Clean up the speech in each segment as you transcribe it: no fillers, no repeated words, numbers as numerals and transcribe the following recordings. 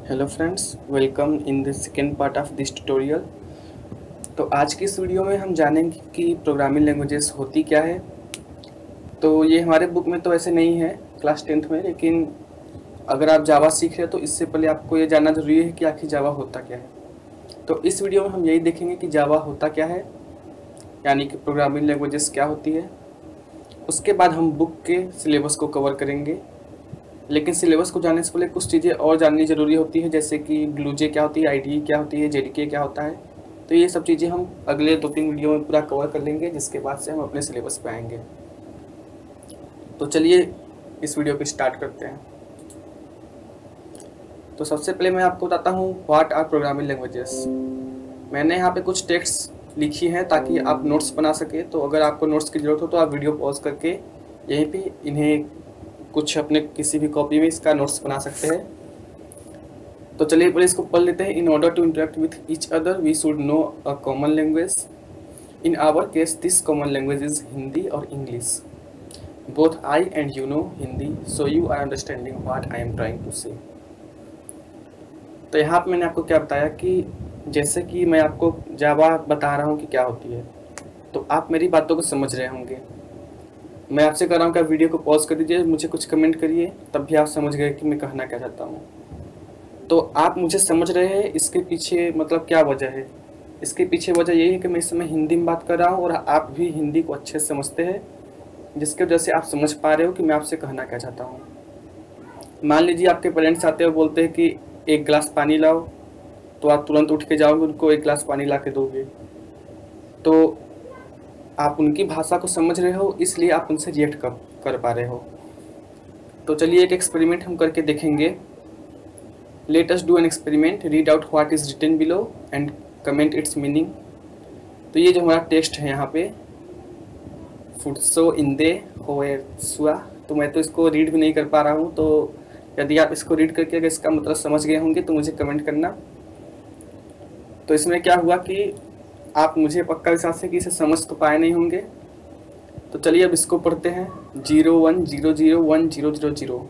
Hello friends, welcome in the second part of this tutorial. तो आज की इस वीडियो में हम जानेंगे कि प्रोग्रामिंग लैंग्वेजेस होती क्या है। तो ये हमारे बुक में तो ऐसे नहीं है क्लास 10th में, लेकिन अगर आप जावा सीख रहे हो तो इससे पहले आपको ये जानना ज़रूरी है कि आखिर जावा होता क्या है। तो इस वीडियो में हम यही देखेंगे कि जावा होता क्या है, यानी कि प्रोग्रामिंग लैंग्वेजेस क्या होती है। उसके बाद हम बुक के सिलेबस को कवर करेंगे, लेकिन सिलेबस को जानने से पहले कुछ चीज़ें और जाननी ज़रूरी होती है, जैसे कि ग्लूजे क्या होती है, आईडीई क्या होती है, जेडीके क्या होता है। तो ये सब चीज़ें हम अगले 2-3 वीडियो में पूरा कवर कर लेंगे, जिसके बाद से हम अपने सिलेबस पे आएंगे। तो चलिए इस वीडियो को स्टार्ट करते हैं। तो सबसे पहले मैं आपको बताता हूँ व्हाट आर प्रोग्रामिंग लैंग्वेजेस। मैंने यहाँ पे कुछ टेक्स्ट लिखी हैं ताकि आप नोट्स बना सके। तो अगर आपको नोट्स की ज़रूरत हो तो आप वीडियो पॉज करके यहीं पे इन्हें कुछ अपने किसी भी कॉपी में इसका नोट्स बना सकते हैं। तो चलिए पहले इसको पढ़ लेते हैं। In order to interact with each other we should know a common language. In our case this common language is Hindi और English. Both I and you know Hindi, so you are understanding what I am trying to say. तो यहाँ पे मैंने आपको क्या बताया कि जैसे कि मैं आपको जावा बता रहा हूँ कि क्या होती है, तो आप मेरी बातों को समझ रहे होंगे। मैं आपसे कह रहा हूँ कि आप वीडियो को पॉज कर दीजिए, मुझे कुछ कमेंट करिए, तब भी आप समझ गए कि मैं कहना क्या चाहता हूँ। तो आप मुझे समझ रहे हैं, इसके पीछे मतलब क्या वजह है। इसके पीछे वजह यही है कि मैं इस समय हिंदी में बात कर रहा हूँ और आप भी हिंदी को अच्छे से समझते हैं, जिसकी वजह से आप समझ पा रहे हो कि मैं आपसे कहना क्या चाहता हूँ। मान लीजिए आपके पेरेंट्स आते हैं, बोलते हैं कि एक गिलास पानी लाओ, तो आप तुरंत उठ के जाओगे, उनको एक गिलास पानी ला के दोगे। तो आप उनकी भाषा को समझ रहे हो, इसलिए आप उनसे रिएक्ट कर पा रहे हो। तो चलिए एक एक्सपेरिमेंट हम करके देखेंगे। Let us do an experiment, read out what is written below and comment its meaning. तो ये जो हमारा टेक्स्ट है यहाँ पे, फुटसो इंदे होएसुआ, तो मैं तो इसको रीड भी नहीं कर पा रहा हूँ। तो यदि आप इसको रीड करके अगर इसका मतलब समझ गए होंगे तो मुझे कमेंट करना। तो इसमें क्या हुआ कि आप मुझे पक्का विश्वास है कि इसे समझ तो पाए नहीं होंगे। तो चलिए अब इसको पढ़ते हैं। 01001000।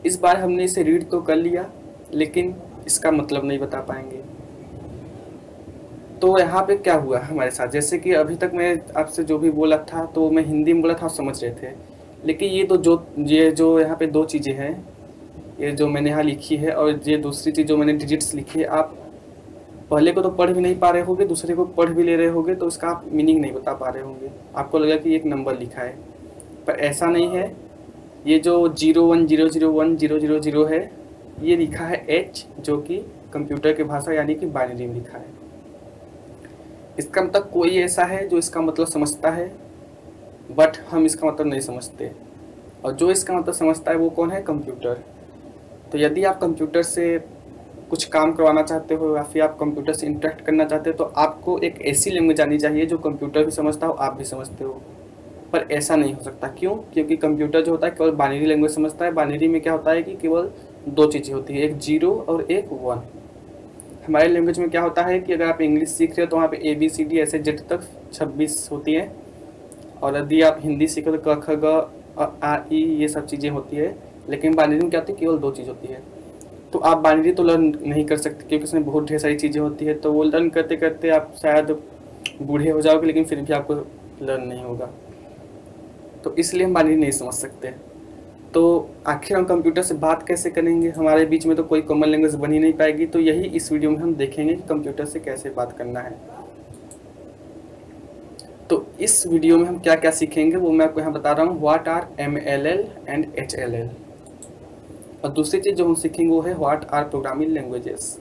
इस बार हमने इसे रीड तो कर लिया, लेकिन इसका मतलब नहीं बता पाएंगे। तो यहाँ पे क्या हुआ हमारे साथ, जैसे कि अभी तक मैं आपसे जो भी बोला था तो मैं हिंदी में बोला था, आप समझ रहे थे। लेकिन ये जो यहाँ पे दो चीज़ें हैं, ये जो मैंने यहाँ लिखी है और ये दूसरी चीज़ जो मैंने डिजिट्स लिखी है, आप पहले को तो पढ़ भी नहीं पा रहे होगे, दूसरे को पढ़ भी ले रहे होगे, तो इसका आप मीनिंग नहीं बता पा रहे होंगे। आपको लगेगा कि एक नंबर लिखा है, पर ऐसा नहीं है। ये जो 01001000 है, ये लिखा है एच, जो कि कंप्यूटर की भाषा यानी कि बाइनरी में लिखा है। इसका मतलब कोई ऐसा है जो इसका मतलब समझता है, बट हम इसका मतलब नहीं समझते। और जो इसका मतलब समझता है वो कौन है? कंप्यूटर। तो यदि आप कंप्यूटर से कुछ काम करवाना चाहते हो या फिर आप कंप्यूटर से इंटरेक्ट करना चाहते हो, तो आपको एक ऐसी लैंग्वेज आनी चाहिए जो कंप्यूटर भी समझता हो, आप भी समझते हो। पर ऐसा नहीं हो सकता। क्यों? क्योंकि कंप्यूटर जो होता है केवल बाइनरी लैंग्वेज समझता है। बाइनरी में क्या होता है कि केवल दो चीज़ें होती है, एक 0 और एक 1। हमारे लैंग्वेज में क्या होता है कि अगर आप इंग्लिश सीख रहे हो तो वहाँ पे ABCD ऐसे जेड तक 26 होती है, और यदि आप हिंदी सीखो तो क ख ग आ ई ये सब चीज़ें होती है। लेकिन बाइनरी में क्या होती है? केवल दो चीज़ होती है। तो आप बाइनरी तो लर्न नहीं कर सकते, क्योंकि उसमें बहुत ढेर सारी चीज़ें होती है। तो वो लर्न करते करते आप शायद बूढ़े हो जाओगे, लेकिन फिर भी आपको लर्न नहीं होगा। तो इसलिए हम बाइनरी नहीं समझ सकते। तो आखिर हम कंप्यूटर से बात कैसे करेंगे? हमारे बीच में तो कोई कॉमन लैंग्वेज बन ही नहीं पाएगी। तो यही इस वीडियो में हम देखेंगे कि कंप्यूटर से कैसे बात करना है। तो इस वीडियो में हम क्या क्या सीखेंगे वो मैं आपको यहाँ बता रहा हूँ। What are MLL and HLL। और दूसरी चीज़ जो हम सीखेंगे वो है व्हाट आर प्रोग्रामिंग लैंग्वेजेस।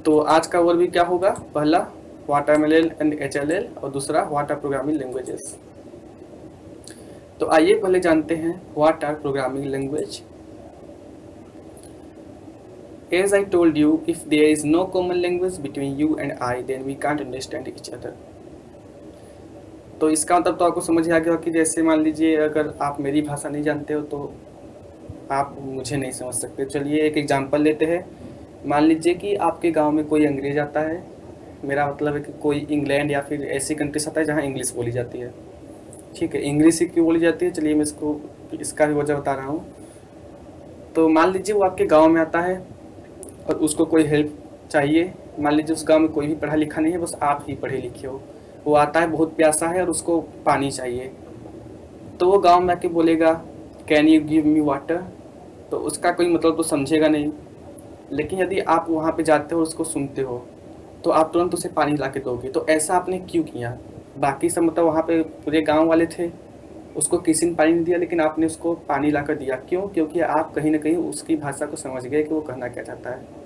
तो आज का वर्ड भी क्या होगा? पहला what are MLL and HLL, और दूसरा व्हाट आर प्रोग्रामिंग लैंग्वेजेस। तो आइए पहले जानते हैं what R programming language. As I told you, if there is no common language between you and I, then we can't understand each other. तो इसका मतलब तो आपको समझ आ गया कि जैसे मान लीजिए अगर आप मेरी भाषा नहीं जानते हो तो आप मुझे नहीं समझ सकते। चलिए एक एग्जांपल लेते हैं। मान लीजिए कि आपके गांव में कोई अंग्रेज आता है, मेरा मतलब है कि कोई इंग्लैंड या फिर ऐसी कंट्री से आता है जहां इंग्लिश बोली जाती है। ठीक है, इंग्लिश ही क्यों बोली जाती है, चलिए मैं इसका भी वजह बता रहा हूँ। तो मान लीजिए वो आपके गांव में आता है और उसको कोई हेल्प चाहिए। मान लीजिए उस गांव में कोई भी पढ़ा लिखा नहीं है, बस आप ही पढ़े लिखे हो। वो आता है, बहुत प्यासा है और उसको पानी चाहिए। तो वो गांव में आके बोलेगा can you give me water, तो उसका कोई मतलब तो समझेगा नहीं। लेकिन यदि आप वहाँ पे जाते हो और उसको सुनते हो तो आप तुरंत उसे पानी ला के दोगे। तो ऐसा आपने क्यों किया? बाकी सब मतलब वहाँ पे पूरे गांव वाले थे, उसको किसी ने पानी नहीं दिया, लेकिन आपने उसको पानी ला कर दिया। क्यों? क्योंकि आप कहीं ना कहीं उसकी भाषा को समझ गए कि वो कहना क्या चाहता है।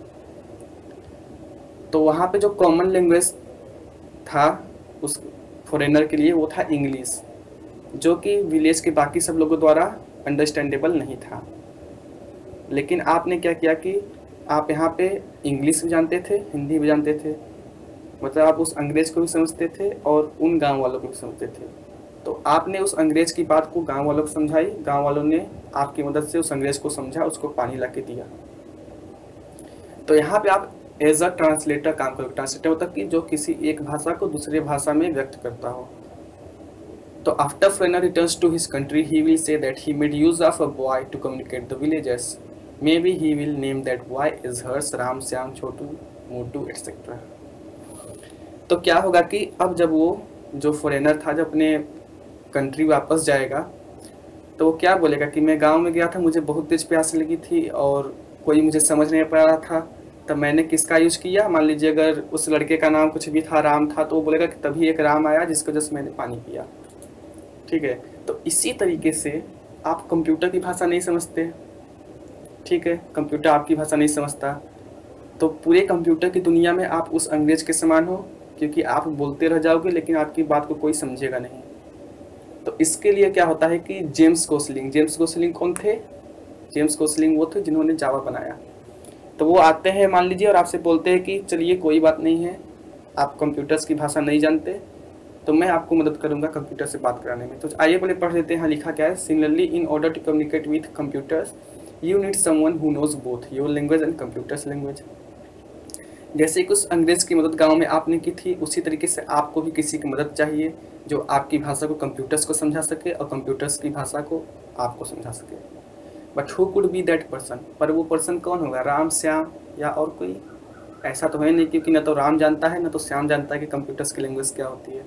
तो वहाँ पे जो कॉमन लैंग्वेज था उस फॉरेनर के लिए वो था इंग्लिश, जो कि विलेज के बाकी सब लोगों द्वारा अंडरस्टैंडेबल नहीं था। लेकिन आपने क्या किया कि आप यहाँ पे इंग्लिश भी जानते थे, हिंदी भी जानते थे, मतलब आप उस अंग्रेज को भी समझते थे और उन गांव वालों को भी समझते थे। तो आपने उस अंग्रेज की बात को गांव वालों को समझाई, गांव वालों ने आपकी मदद से उस अंग्रेज को समझा, उसको पानी ला के दिया। तो यहाँ पे आप एज अ ट्रांसलेटर काम करोगे। ट्रांसलेटर मतलब कि जो किसी एक भाषा को दूसरे भाषा में व्यक्त करता हो। तो after foreigner returns to his country he will say that he made use of a boy to communicate the villages. May be he will name that boy is Harsh, Ram, Shyam, Chhotu, Motu etcetera. तो क्या होगा कि अब जब वो जो फॉरेनर था जब अपने कंट्री वापस जाएगा तो वो क्या बोलेगा कि मैं गांव में गया था, मुझे बहुत तेज प्यास लगी थी और कोई मुझे समझ नहीं पा रहा था, तब मैंने किसका यूज़ किया। मान लीजिए अगर उस लड़के का नाम कुछ भी था, राम था, तो वो बोलेगा कि तभी एक राम आया जिसको जस्ट मैंने पानी पिया। ठीक है, तो इसी तरीके से आप कंप्यूटर की भाषा नहीं समझते। ठीक है, कंप्यूटर आपकी भाषा नहीं समझता, तो पूरे कंप्यूटर की दुनिया में आप उस अंग्रेज के समान हो, क्योंकि आप बोलते रह जाओगे लेकिन आपकी बात को कोई समझेगा नहीं। तो इसके लिए क्या होता है कि जेम्स गोसलिंग कौन थे? जेम्स गोसलिंग वो थे जिन्होंने जावा बनाया। तो वो आते हैं मान लीजिए और आपसे बोलते हैं कि चलिए कोई बात नहीं है, आप कंप्यूटर्स की भाषा नहीं जानते, तो मैं आपको मदद करूंगा कंप्यूटर से बात कराने में। तो आइए पहले पढ़ लेते हैं, हाँ लिखा क्या है। Similarly in order to communicate with computers you need someone who knows both your language and computers language. जैसे कि उस अंग्रेज की मदद गांव में आपने की थी, उसी तरीके से आपको भी किसी की मदद चाहिए जो आपकी भाषा को कंप्यूटर्स को समझा सके और कंप्यूटर्स की भाषा को आपको समझा सके। But who could be that person? पर वो पर्सन कौन होगा? राम, श्याम या और कोई? ऐसा तो है नहीं, क्योंकि न तो राम जानता है न तो श्याम जानता है कि कंप्यूटर्स की लैंग्वेज क्या होती है।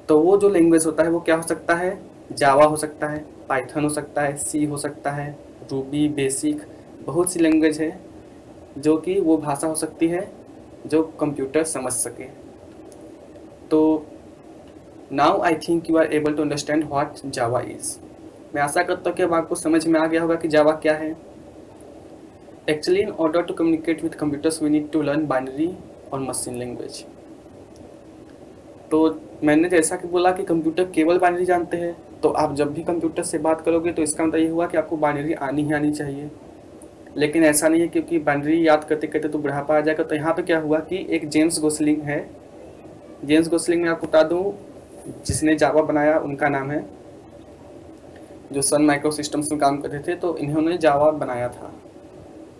तो वो जो लैंग्वेज होता है वो क्या हो सकता है? जावा हो सकता है, पाइथन हो सकता है, सी हो सकता है, रूबी, बेसिक, बहुत सी लैंग्वेज है जो कि वो भाषा हो सकती है जो कंप्यूटर समझ सके। तो now I think you are able to understand what Java is. मैं आशा करता हूँ कि अब आपको समझ में आ गया होगा कि जावा क्या है। Actually in order to communicate with computers we need to learn binary और मशीन लैंग्वेज। तो मैंने जैसा कि बोला कि कंप्यूटर केवल बाइनरी जानते हैं, तो आप जब भी कंप्यूटर से बात करोगे तो इसका मतलब ये हुआ कि आपको बाइनरी आनी ही आनी चाहिए। लेकिन ऐसा नहीं है, क्योंकि बाइनरी याद करते करते तो बुढ़ापा आ जाएगा। तो यहाँ पे क्या हुआ कि एक जेम्स गोसलिंग है, जेम्स गोसलिंग मैं आपको बता दूँ जिसने जावा बनाया उनका नाम है, जो सन माइक्रो सिस्टम्स में काम करते थे, तो इन्होंने जावा बनाया था।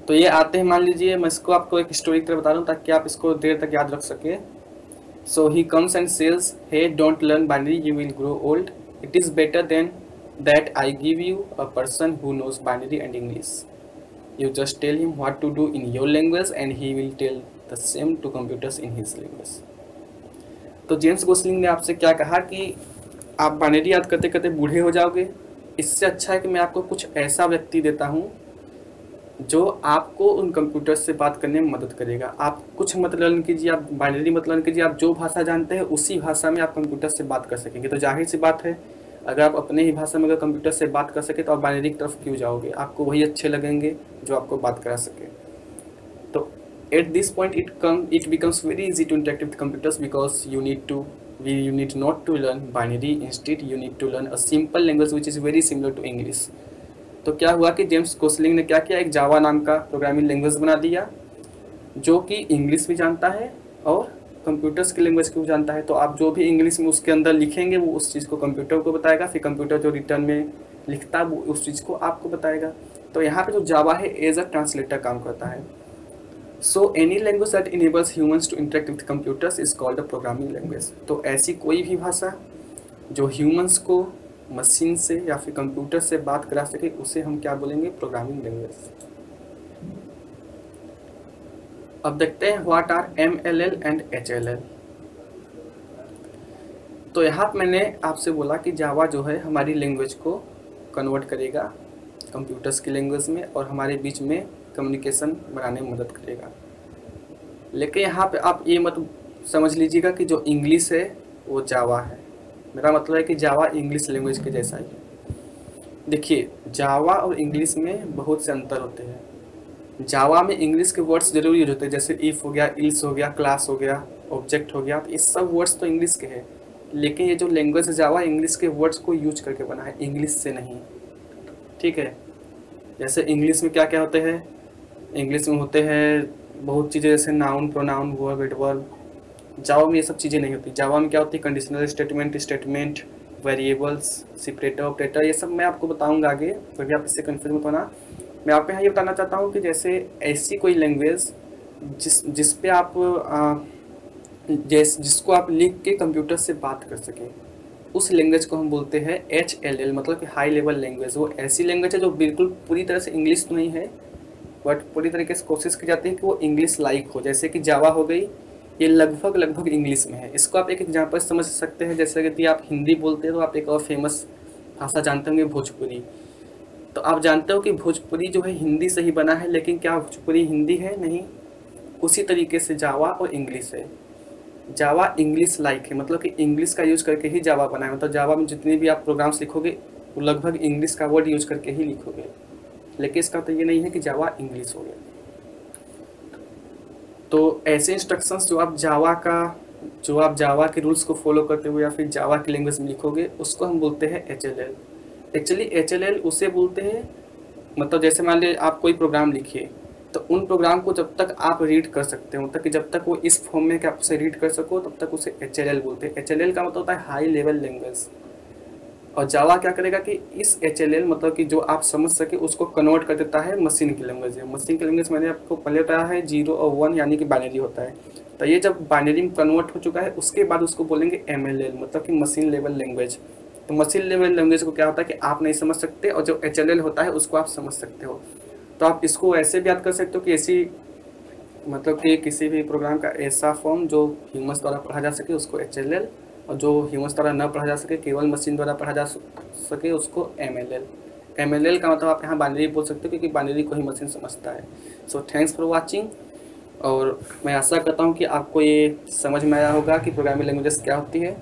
तो ये आते हैं, मान लीजिए मैं इसको आपको एक स्टोरी की तरह बता रहा हूँ ताकि आप इसको देर तक याद रख सके। So he comes and says hey don't learn binary you will grow old, it is better than that I give you a person who knows binary and English, you just tell him what to do in your language and he will tell the same to computers in his language. तो James Gosling ने आपसे क्या कहा कि आप binary याद करते करते बूढ़े हो जाओगे, इससे अच्छा है कि मैं आपको कुछ ऐसा व्यक्ति देता हूँ जो आपको उन कंप्यूटर्स से बात करने में मदद करेगा। आप कुछ मत लर्न कीजिए, आप बाइनरी मत लर्न कीजिए, आप जो भाषा जानते हैं उसी भाषा में आप कंप्यूटर से बात कर सकेंगे। तो जाहिर सी बात है, अगर आप अपने ही भाषा में अगर कंप्यूटर से बात कर सके तो आप बाइनरी की तरफ क्यों जाओगे? आपको वही अच्छे लगेंगे जो आपको बात करा सके। तो at this point it becomes very easy to interact with computers because you need not to learn binary, instead you need to learn a simple language which is very similar to English। तो क्या हुआ कि James Gosling ने क्या किया, एक जावा नाम का प्रोग्रामिंग लैंग्वेज बना दिया जो कि इंग्लिश भी जानता है और कंप्यूटर्स की लैंग्वेज को भी जानता है। तो आप जो भी इंग्लिश में उसके अंदर लिखेंगे वो उस चीज़ को कंप्यूटर को बताएगा, फिर कंप्यूटर जो रिटर्न में लिखता है वो उस चीज़ को आपको बताएगा। तो यहाँ पे जो जावा है एज अ ट्रांसलेटर काम करता है। So any language that enables humans to interact with computers is called a programming language. तो ऐसी कोई भी भाषा जो ह्यूमंस को मशीन से या फिर कंप्यूटर से बात करा सके उसे हम क्या बोलेंगे, प्रोग्रामिंग लैंग्वेज। अब देखते हैं what are MLL and HLL। तो यहाँ मैंने आपसे बोला कि जावा जो है हमारी लैंग्वेज को कन्वर्ट करेगा कंप्यूटर्स की लैंग्वेज में और हमारे बीच में कम्युनिकेशन बनाने में मदद करेगा। लेकिन यहाँ पे आप ये मत समझ लीजिएगा कि जो इंग्लिश है वो जावा है। मेरा मतलब है कि जावा इंग्लिश लैंग्वेज के जैसा ही है। देखिए, जावा और इंग्लिश में बहुत से अंतर होते हैं। जावा में इंग्लिश के वर्ड्स जरूर यूज होते हैं, जैसे इफ़ हो गया, इल्स हो गया, क्लास हो गया, ऑब्जेक्ट हो गया, तो ये सब वर्ड्स तो इंग्लिश के हैं। लेकिन ये जो लैंग्वेज है जावा, इंग्लिश के वर्ड्स को यूज करके बना है, इंग्लिश से नहीं। ठीक है, जैसे इंग्लिश में क्या क्या होते हैं, इंग्लिश में होते हैं बहुत चीज़ें, जैसे नाउन, प्रोनाउन, वर्ब, एडवर्ब। जावा में ये सब चीज़ें नहीं होती। जावा में क्या होती है, conditional statement, variables, separator, operator, ये सब मैं आपको बताऊंगा आगे, तभी आप इससे कन्फ्यूज मत होना। मैं आपको यहाँ ये बताना चाहता हूँ कि जैसे ऐसी कोई लैंग्वेज जिस पे आप जिसको आप लिख के कंप्यूटर से बात कर सकें, उस लैंग्वेज को हम बोलते हैं HLL, मतलब कि हाई लेवल लैंग्वेज। वो ऐसी लैंग्वेज है जो बिल्कुल पूरी तरह से इंग्लिश तो नहीं है, बट पूरी तरीके से कोशिश की जाती है कि वो इंग्लिश लाइक हो। जैसे कि जावा हो गई, ये लगभग इंग्लिश में है। इसको आप एक एग्जांपल समझ सकते हैं, जैसे कि आप हिंदी बोलते हैं तो आप एक और फेमस भाषा जानते होंगे, भोजपुरी। तो आप जानते हो कि भोजपुरी जो है हिंदी से ही बना है, लेकिन क्या भोजपुरी हिंदी है? नहीं। उसी तरीके से जावा और इंग्लिश है। जावा इंग्लिश लाइक है, मतलब कि इंग्लिश का यूज करके ही जावा बना है। मतलब जावा में जितने भी आप प्रोग्राम्स लिखोगे वो लगभग इंग्लिश का वर्ड यूज करके ही लिखोगे। लेकिन इसका तो ये नहीं है कि जावा इंग्लिश हो गया। तो ऐसे इंस्ट्रक्शंस जो आप जावा के रूल्स को फॉलो करते हुए या फिर जावा की लैंग्वेज में लिखोगे, उसको हम बोलते हैं HLL। एक्चुअली HLL उसे बोलते हैं, मतलब जैसे मान लीजिए आप कोई प्रोग्राम लिखिए, तो उन प्रोग्राम को जब तक आप रीड कर सकते हो, तक कि जब तक वो इस फॉर्म में कि आप उसे रीड कर सको, तब तक उसे HLL बोलते हैं। HLL का मतलब होता है हाई लेवल लैंग्वेज। और जावा क्या करेगा कि इस HLL, मतलब कि जो आप समझ सके, उसको कन्वर्ट कर देता है मशीन की लैंग्वेज में। मशीन की लैंग्वेज मैंने आपको पहले बताया है 0 और 1 यानी कि बाइनरी होता है। तो ये जब बाइनरी में कन्वर्ट हो चुका है, उसके बाद उसको बोलेंगे MLL, मतलब कि मशीन लेवल लैंग्वेज। तो मशीन लेवल लैंग्वेज को क्या होता है कि आप नहीं समझ सकते, और जो HLL होता है उसको आप समझ सकते हो। तो आप इसको ऐसे भी याद कर सकते हो कि ऐसी, मतलब कि किसी भी प्रोग्राम का ऐसा फॉर्म जो ह्यूमन्स द्वारा पढ़ा जा सके उसको HLL, और जो ह्यूमन्स द्वारा न पढ़ा जा सके, केवल मशीन द्वारा पढ़ा जा सके, उसको MLL। MLL का मतलब आप यहाँ बाइनरी बोल सकते हो, क्योंकि बाइनरी को ही मशीन समझता है। सो थैंक्स फॉर वॉचिंग, और मैं आशा करता हूँ कि आपको ये समझ में आया होगा कि प्रोग्रामिंग लैंग्वेजेस क्या होती है।